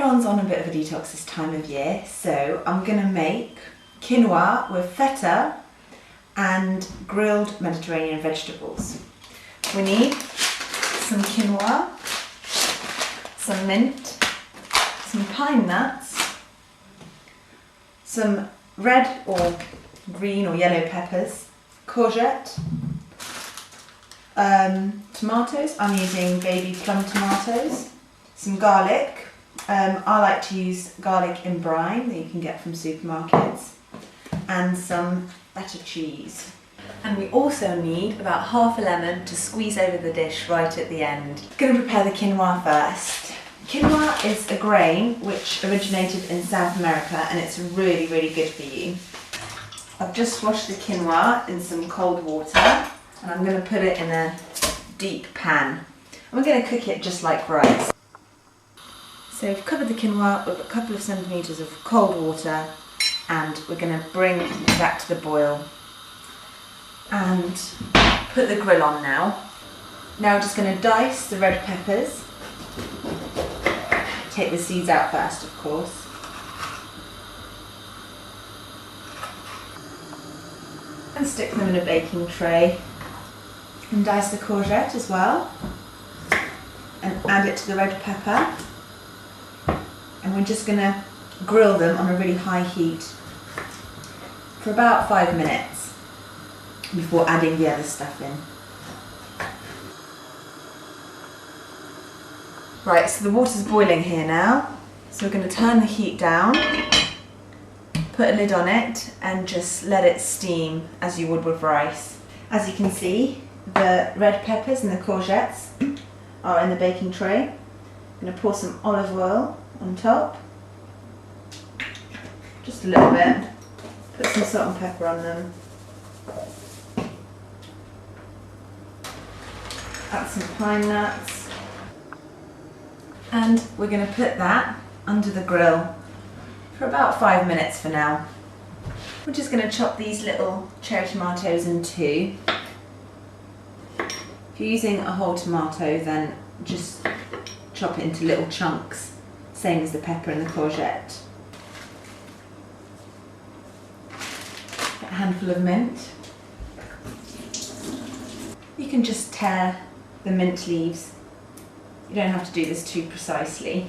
Everyone's on a bit of a detox this time of year, so I'm going to make quinoa with feta and grilled Mediterranean vegetables. We need some quinoa, some mint, some pine nuts, some red or green or yellow peppers, courgette, tomatoes. I'm using baby plum tomatoes, some garlic. I like to use garlic in brine that you can get from supermarkets, and some feta cheese. And we also need about half a lemon to squeeze over the dish right at the end. I'm going to prepare the quinoa first. Quinoa is a grain which originated in South America, and it's really, really good for you. I've just washed the quinoa in some cold water, and I'm going to put it in a deep pan. And we're going to cook it just like rice. So we've covered the quinoa with a couple of centimetres of cold water, and we're going to bring that to the boil and put the grill on now. Now we're just going to dice the red peppers. Take the seeds out first, of course. And stick them in a baking tray. And dice the courgette as well. And add it to the red pepper. And we're just going to grill them on a really high heat for about 5 minutes before adding the other stuff in. Right, so the water's boiling here now, so we're going to turn the heat down, put a lid on it and just let it steam as you would with rice. As you can see, the red peppers and the courgettes are in the baking tray. I'm going to pour some olive oil on top, just a little bit, put some salt and pepper on them, add some pine nuts, and we're going to put that under the grill for about 5 minutes for now. We're just going to chop these little cherry tomatoes in two. If you're using a whole tomato, then just chop it into little chunks, same as the pepper and the courgette. Get a handful of mint. You can just tear the mint leaves. You don't have to do this too precisely.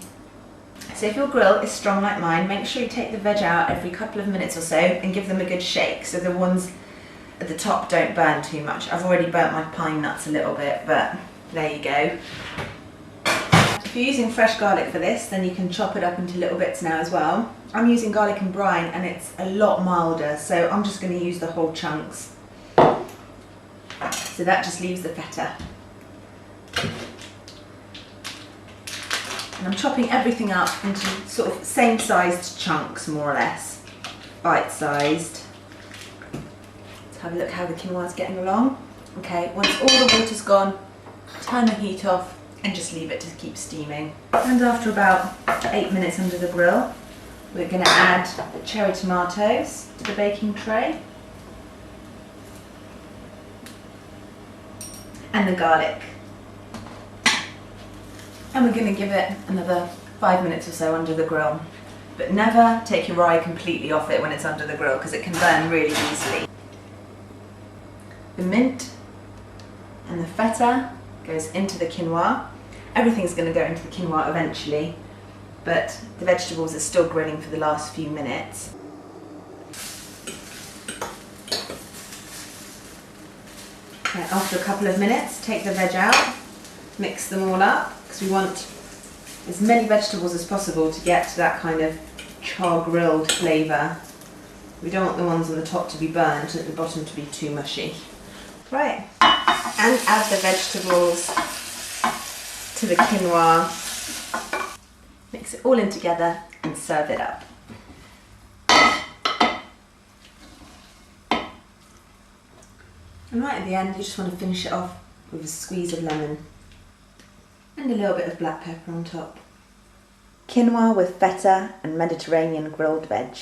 So if your grill is strong like mine, make sure you take the veg out every couple of minutes or so and give them a good shake so the ones at the top don't burn too much. I've already burnt my pine nuts a little bit, but there you go. If you're using fresh garlic for this, then you can chop it up into little bits now as well. I'm using garlic and brine, and it's a lot milder, so I'm just going to use the whole chunks. So that just leaves the feta. And I'm chopping everything up into sort of same sized chunks, more or less, bite-sized. Let's have a look how the quinoa is getting along. Okay, once all the water's gone, turn the heat off and just leave it to keep steaming. And after about 8 minutes under the grill, we're going to add the cherry tomatoes to the baking tray and the garlic. And we're going to give it another 5 minutes or so under the grill. But never take your eye completely off it when it's under the grill, because it can burn really easily. The mint and the feta goes into the quinoa. Everything's going to go into the quinoa eventually, but the vegetables are still grilling for the last few minutes. Right, after a couple of minutes, take the veg out, mix them all up, because we want as many vegetables as possible to get to that kind of char grilled flavour. We don't want the ones on the top to be burnt and the bottom to be too mushy. Right, and add the vegetables to the quinoa, mix it all in together and serve it up. And right at the end, you just want to finish it off with a squeeze of lemon and a little bit of black pepper on top. Quinoa with feta and Mediterranean grilled veg.